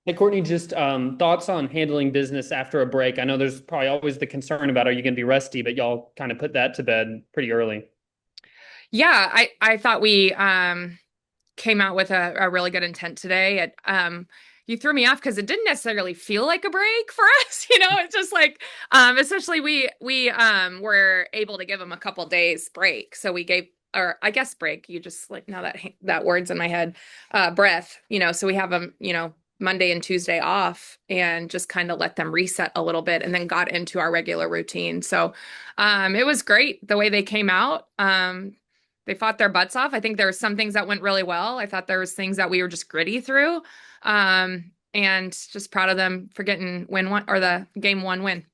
Hey, Courtney, just thoughts on handling business after a break. I know there's probably always the concern about are you going to be rusty, but y'all kind of put that to bed pretty early. Yeah, I thought we came out with a really good intent today. You threw me off because it didn't necessarily feel like a break for us. It's just like essentially we were able to give them a couple days break. So we gave, or I guess break. You just like now that word's in my head, breath. So we have them, Monday and Tuesday off and just kind of let them reset a little bit and then got into our regular routine. So it was great the way they came out. They fought their butts off. I think there were some things that went really well. I thought there was things that we were just gritty through. And just proud of them for getting win one or the game one win.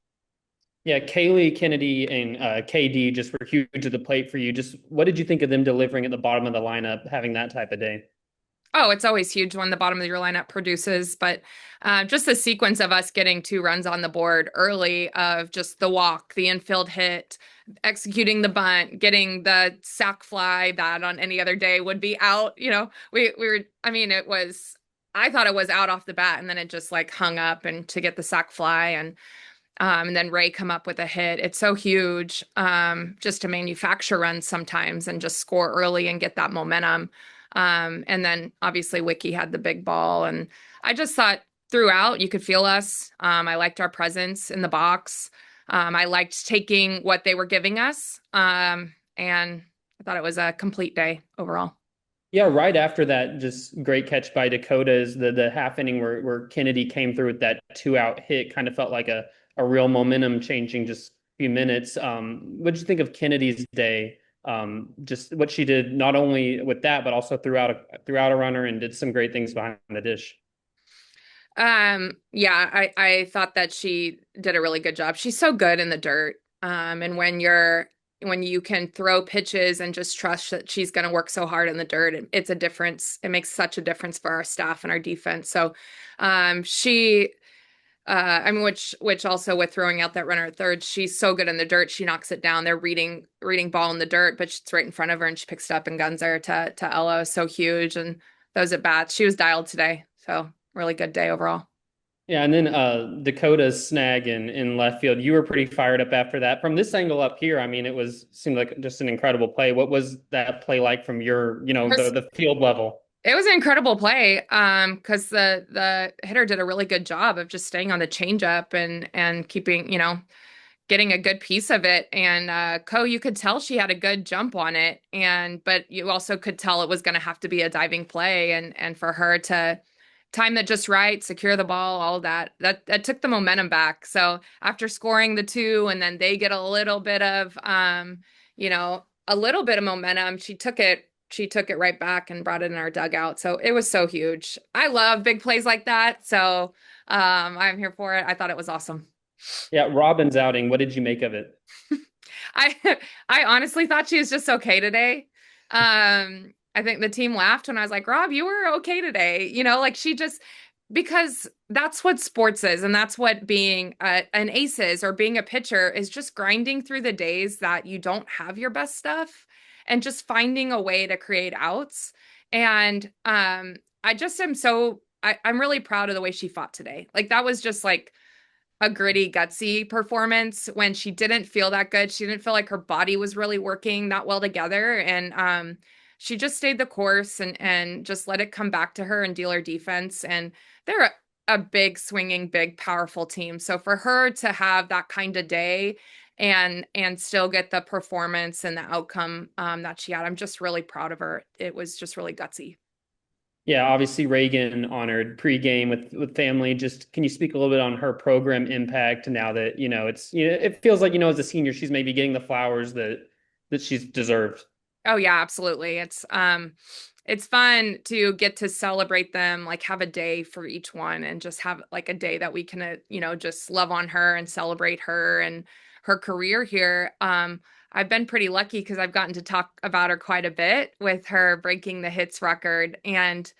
Yeah, Kaylee, Kennedy, and KD just were huge at the plate for you. Just what did you think of them delivering at the bottom of the lineup, having that type of day? Oh, it's always huge when the bottom of your lineup produces, but just the sequence of us getting 2 runs on the board early of just the walk, the infield hit, executing the bunt, getting the sac fly that on any other day would be out. We were, I mean, I thought it was out off the bat, and then it just like hung up and to get the sac fly and then Ray come up with a hit. It's so huge just to manufacture runs sometimes and just score early and get that momentum. And then obviously Wiki had the big ball. And I just thought throughout you could feel us. I liked our presence in the box. I liked taking what they were giving us. And I thought it was a complete day overall. Yeah, right after that, just great catch by Dakota is the half inning where Kennedy came through with that 2-out hit. Kind of felt like a real momentum changing just a few minutes. What did you think of Kennedy's day? Just what she did not only with that, but also throughout a runner and did some great things behind the dish. Yeah, I thought that she did a really good job. She's so good in the dirt. And when you can throw pitches and just trust that she's going to work so hard in the dirt, it's a difference. It makes such a difference for our staff and our defense. So, she, I mean, which also with throwing out that runner at third, she's so good in the dirt. She knocks it down. They're reading ball in the dirt, but it's right in front of her, and she picks it up and guns her to Ella. So huge. And those at bats, she was dialed today. So really good day overall. Yeah, and then Dakota's snag in left field. You were pretty fired up after that. From this angle up here, I mean, seemed like just an incredible play. What was that play like from your, the field level? It was an incredible play, because the hitter did a really good job of just staying on the changeup and keeping, getting a good piece of it. And you could tell she had a good jump on it, but you also could tell it was going to have to be a diving play, and for her to time that just right, secure the ball, all that took the momentum back. So after scoring the two, and then they get a little bit of momentum, she took it right back and brought it in our dugout. So it was so huge. I love big plays like that. So I'm here for it. I thought it was awesome. Yeah, Robin's outing. What did you make of it? I I honestly thought she was just okay today. I think the team laughed when I was like, Rob, you were okay today. Like she just, because that's what sports is, and that's what being an ace is, or being a pitcher is, just grinding through the days that you don't have your best stuff and just finding a way to create outs. And I just am I'm really proud of the way she fought today. Like that was just like a gritty, gutsy performance when she didn't feel that good. She didn't feel like her body was really working that well together. And she just stayed the course and just let it come back to her and deal her defense. And they're a big, swinging, big, powerful team. So for her to have that kind of day and still get the performance and the outcome that she had, I'm just really proud of her. It was just really gutsy. Yeah, obviously Reagan honored pregame with family. Just can you speak a little bit on her program impact now that, it feels like, as a senior, she's maybe getting the flowers that she's deserved. Oh yeah, absolutely. It's fun to get to celebrate them, like have a day for each one and just have like a day that we can just love on her and celebrate her and her career here. I've been pretty lucky because I've gotten to talk about her quite a bit with her breaking the hits record. And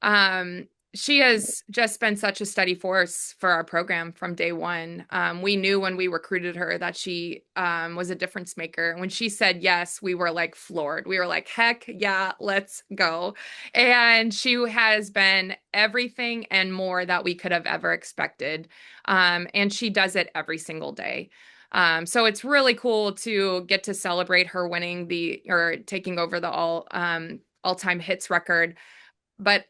um She has just been such a steady force for our program from day one. We knew when we recruited her that she was a difference maker. When she said yes, we were like floored. We were like, heck yeah, let's go. And she has been everything and more that we could have ever expected. And she does it every single day. So it's really cool to get to celebrate her winning the or taking over the all-time hits record. But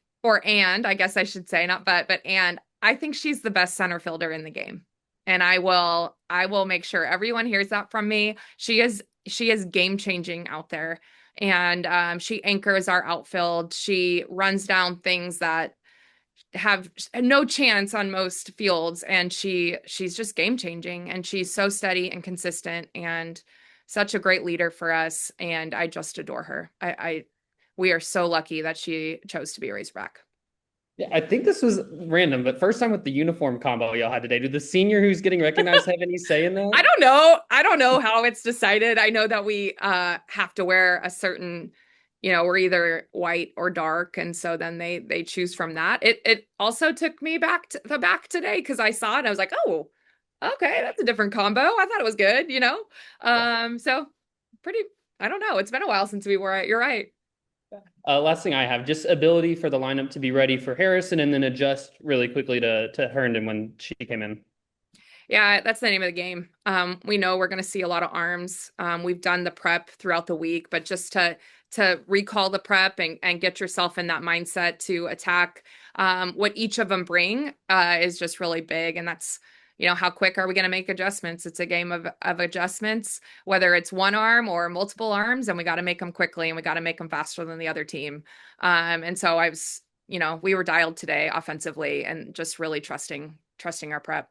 and I guess I should say not but and I think she's the best center fielder in the game. And I will make sure everyone hears that from me. She is game changing out there. And she anchors our outfield. She runs down things that have no chance on most fields, and she's just game changing, and she's so steady and consistent and such a great leader for us, and I just adore her. I we are so lucky that she chose to be a Razorback. Yeah, I think this was random, but first time with the uniform combo y'all had today. Did the senior who's getting recognized have any say in that? I don't know. I don't know how it's decided. I know that we have to wear a certain, we're either white or dark, and so then they choose from that. It also took me back to the back today because I saw it and I was like, oh, okay, that's a different combo. I thought it was good. So pretty. I don't know. It's been a while since we wore it. You're right. Last thing I have, just ability for the lineup to be ready for Harrison and then adjust really quickly to Herndon when she came in. Yeah, that's the name of the game. We know we're going to see a lot of arms. We've done the prep throughout the week, but just to recall the prep and get yourself in that mindset to attack what each of them bring is just really big. And that's, how quick are we going to make adjustments? It's a game of adjustments, whether it's one arm or multiple arms, and we got to make them quickly and we got to make them faster than the other team. And so we were dialed today offensively and just really trusting our prep.